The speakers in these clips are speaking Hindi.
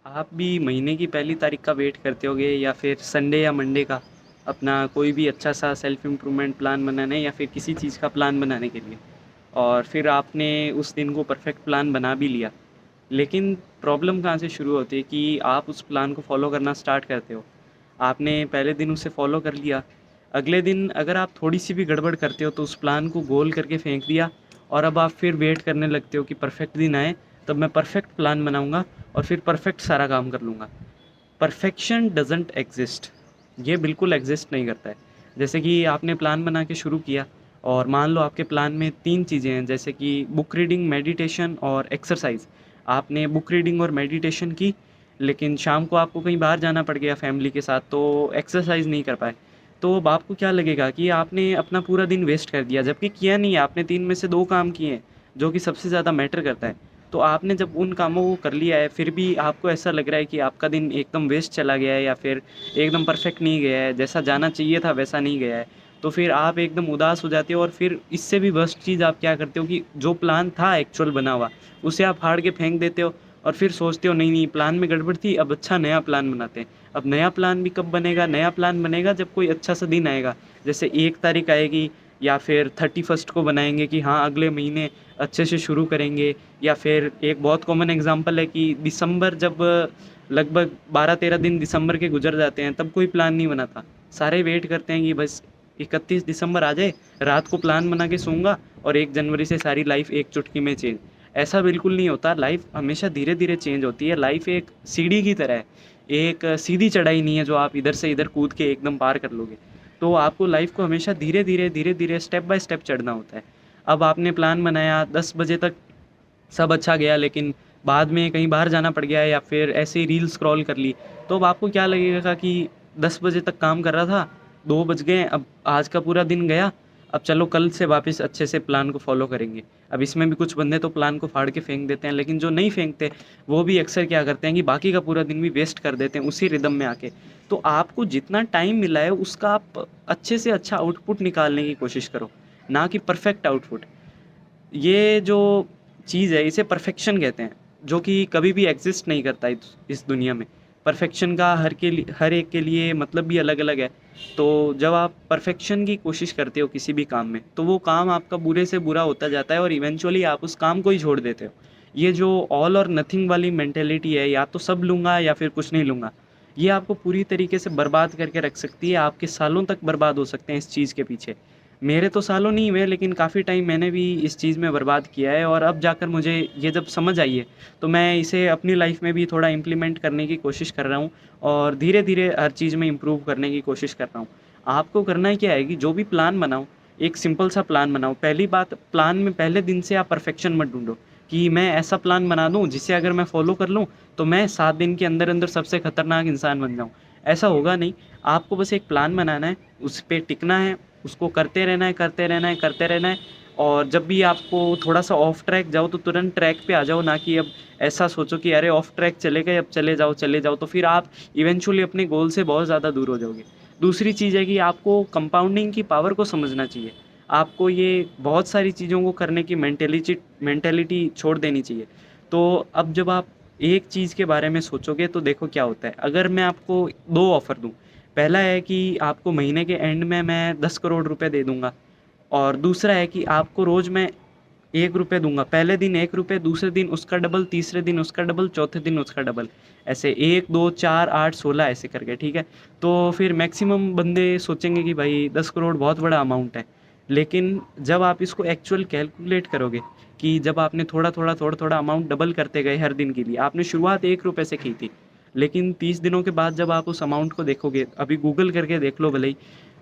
आप भी महीने की पहली तारीख का वेट करते होगे या फिर संडे या मंडे का अपना कोई भी अच्छा सा सेल्फ इम्प्रूवमेंट प्लान बनाने या फिर किसी चीज़ का प्लान बनाने के लिए। और फिर आपने उस दिन को परफेक्ट प्लान बना भी लिया। लेकिन प्रॉब्लम कहाँ से शुरू होती है कि आप उस प्लान को फॉलो करना स्टार्ट करते हो। आपने पहले दिन उसे फॉलो कर लिया। अगले दिन अगर आप थोड़ी सी भी गड़बड़ करते हो तो उस प्लान को गोल करके फेंक दिया। और अब आप फिर वेट करने लगते हो कि परफेक्ट दिन आए, तब मैं परफेक्ट प्लान बनाऊंगा और फिर परफेक्ट सारा काम कर लूँगा। Perfection doesn't exist. ये बिल्कुल एग्जिस्ट नहीं करता है। जैसे कि आपने प्लान बना के शुरू किया और मान लो आपके प्लान में तीन चीज़ें हैं, जैसे कि बुक रीडिंग, मेडिटेशन और एक्सरसाइज। आपने बुक रीडिंग और मेडिटेशन की, लेकिन शाम को आपको कहीं बाहर जाना पड़ गया फैमिली के साथ तो एक्सरसाइज नहीं कर पाए। तो अब आपको क्या लगेगा कि आपने अपना पूरा दिन वेस्ट कर दिया, जबकि किया नहीं है। आपने तीन में से दो काम किए हैं जो कि सबसे ज़्यादा मैटर करता है। तो आपने जब उन कामों को कर लिया है फिर भी आपको ऐसा लग रहा है कि आपका दिन एकदम वेस्ट चला गया है या फिर एकदम परफेक्ट नहीं गया है, जैसा जाना चाहिए था वैसा नहीं गया है। तो फिर आप एकदम उदास हो जाते हो और फिर इससे भी वर्स्ट चीज़ आप क्या करते हो कि जो प्लान था एक्चुअल बना हुआ, उसे आप फाड़ के फेंक देते हो। और फिर सोचते हो नहीं नहीं, प्लान में गड़बड़ थी, अब अच्छा नया प्लान बनाते हैं। अब नया प्लान भी कब बनेगा? नया प्लान बनेगा जब कोई अच्छा सा दिन आएगा, जैसे 1 तारीख आएगी या फिर 31st को बनाएंगे कि हाँ अगले महीने अच्छे से शुरू करेंगे। या फिर एक बहुत कॉमन एग्जांपल है कि दिसंबर जब लगभग 12-13 दिन दिसंबर के गुजर जाते हैं तब कोई प्लान नहीं बना था। सारे वेट करते हैं कि बस 31 दिसंबर आ जाए, रात को प्लान बना के सोऊंगा और 1 जनवरी से सारी लाइफ एक चुटकी में चेंज। ऐसा बिल्कुल नहीं होता। लाइफ हमेशा धीरे धीरे चेंज होती है। लाइफ एक सीढ़ी की तरह है। एक सीधी चढ़ाई नहीं है जो आप इधर से इधर कूद के एकदम पार कर लोगे। तो आपको लाइफ को हमेशा धीरे धीरे स्टेप बाय स्टेप चढ़ना होता है। अब आपने प्लान बनाया 10 बजे तक, सब अच्छा गया, लेकिन बाद में कहीं बाहर जाना पड़ गया या फिर ऐसे ही रील स्क्रॉल कर ली। तो अब आपको क्या लगेगा कि 10 बजे तक काम कर रहा था, 2 बज गए, अब आज का पूरा दिन गया। अब चलो कल से वापस अच्छे से प्लान को फॉलो करेंगे। अब इसमें भी कुछ बंदे तो प्लान को फाड़ के फेंक देते हैं, लेकिन जो नहीं फेंकते वो भी अक्सर क्या करते हैं कि बाकी का पूरा दिन भी वेस्ट कर देते हैं उसी रिदम में आके। तो आपको जितना टाइम मिला है उसका आप अच्छे से अच्छा आउटपुट निकालने की कोशिश करो, ना कि परफेक्ट आउटपुट। ये जो चीज़ है इसे परफेक्शन कहते हैं, जो कि कभी भी एग्जिस्ट नहीं करता इस दुनिया में। परफेक्शन का हर एक के लिए मतलब भी अलग अलग है। तो जब आप परफेक्शन की कोशिश करते हो किसी भी काम में तो वो काम आपका बुरे से बुरा होता जाता है और इवेंचुअली आप उस काम को ही छोड़ देते हो। ये जो ऑल और नथिंग वाली मेंटेलिटी है, या तो सब लूँगा या फिर कुछ नहीं लूँगा, ये आपको पूरी तरीके से बर्बाद करके रख सकती है। आपके सालों तक बर्बाद हो सकते हैं इस चीज़ के पीछे। मेरे तो सालों नहीं हुए, लेकिन काफ़ी टाइम मैंने भी इस चीज़ में बर्बाद किया है और अब जाकर मुझे ये जब समझ आई है तो मैं इसे अपनी लाइफ में भी थोड़ा इम्प्लीमेंट करने की कोशिश कर रहा हूँ और धीरे धीरे हर चीज़ में इम्प्रूव करने की कोशिश कर रहा हूँ। आपको करना क्या है कि जो भी प्लान बनाओ, एक सिंपल सा प्लान बनाओ। पहली बात, प्लान में पहले दिन से आप परफेक्शन मत ढूंढो कि मैं ऐसा प्लान बना दूं जिसे अगर मैं फॉलो कर लूं तो मैं 7 दिन के अंदर अंदर सबसे खतरनाक इंसान बन जाऊं। ऐसा होगा नहीं। आपको बस एक प्लान बनाना है, उस पर टिकना है, उसको करते रहना है, करते रहना है, करते रहना है। और जब भी आपको थोड़ा सा ऑफ ट्रैक जाओ तो तुरंत ट्रैक पे आ जाओ, ना कि अब ऐसा सोचो कि अरे ऑफ ट्रैक चले गए अब चले जाओ चले जाओ, तो फिर आप इवेंचुअली अपने गोल से बहुत ज़्यादा दूर हो जाओगे। दूसरी चीज़ है कि आपको कंपाउंडिंग की पावर को समझना चाहिए। आपको ये बहुत सारी चीज़ों को करने की मेंटेलिटी छोड़ देनी चाहिए। तो अब जब आप एक चीज़ के बारे में सोचोगे तो देखो क्या होता है। अगर मैं आपको दो ऑफ़र दूँ, पहला है कि आपको महीने के एंड में मैं 10 करोड़ रुपए दे दूंगा, और दूसरा है कि आपको रोज मैं 1 रुपये दूंगा। पहले दिन 1 रुपये, दूसरे दिन उसका डबल, तीसरे दिन उसका डबल, चौथे दिन उसका डबल। ऐसे 1, 2, 4, 8, 16 ऐसे करके, ठीक है। तो फिर मैक्सिमम बंदे सोचेंगे कि भाई 10 करोड़ बहुत बड़ा अमाउंट है। लेकिन जब आप इसको एक्चुअल कैलकुलेट करोगे कि जब आपने थोड़ा थोड़ा अमाउंट डबल करते गए हर दिन के लिए, आपने शुरुआत 1 रुपये से की थी, लेकिन 30 दिनों के बाद जब आप उस अमाउंट को देखोगे, अभी गूगल करके देख लो भले ही,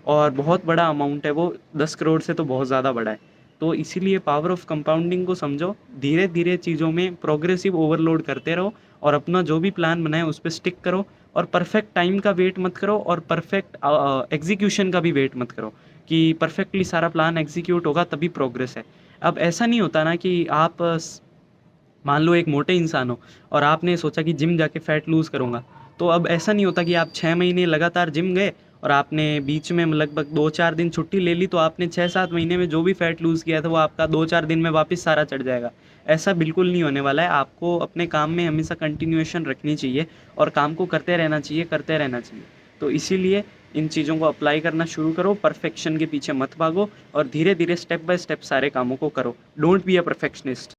और बहुत बड़ा अमाउंट है वो। 10 करोड़ से तो बहुत ज़्यादा बड़ा है। तो इसीलिए पावर ऑफ कंपाउंडिंग को समझो। धीरे धीरे चीज़ों में प्रोग्रेसिव ओवरलोड करते रहो और अपना जो भी प्लान बनाए उस पर स्टिक करो। और परफेक्ट टाइम का वेट मत करो और परफेक्ट एग्जीक्यूशन का भी वेट मत करो कि परफेक्टली सारा प्लान एग्जीक्यूट होगा तभी प्रोग्रेस है। अब ऐसा नहीं होता ना कि आप मान लो एक मोटे इंसान हो और आपने सोचा कि जिम जाके फैट लूज़ करूँगा। तो अब ऐसा नहीं होता कि आप 6 महीने लगातार जिम गए और आपने बीच में लगभग 2-4 दिन छुट्टी ले ली तो आपने 6-7 महीने में जो भी फैट लूज़ किया था वो आपका 2-4 दिन में वापस सारा चढ़ जाएगा। ऐसा बिल्कुल नहीं होने वाला है। आपको अपने काम में हमेशा कंटिन्यूएशन रखनी चाहिए और काम को करते रहना चाहिए, करते रहना चाहिए। तो इसीलिए इन चीज़ों को अप्लाई करना शुरू करो, परफेक्शन के पीछे मत भागो और धीरे-धीरे स्टेप बाय स्टेप सारे कामों को करो। Don't be a perfectionist.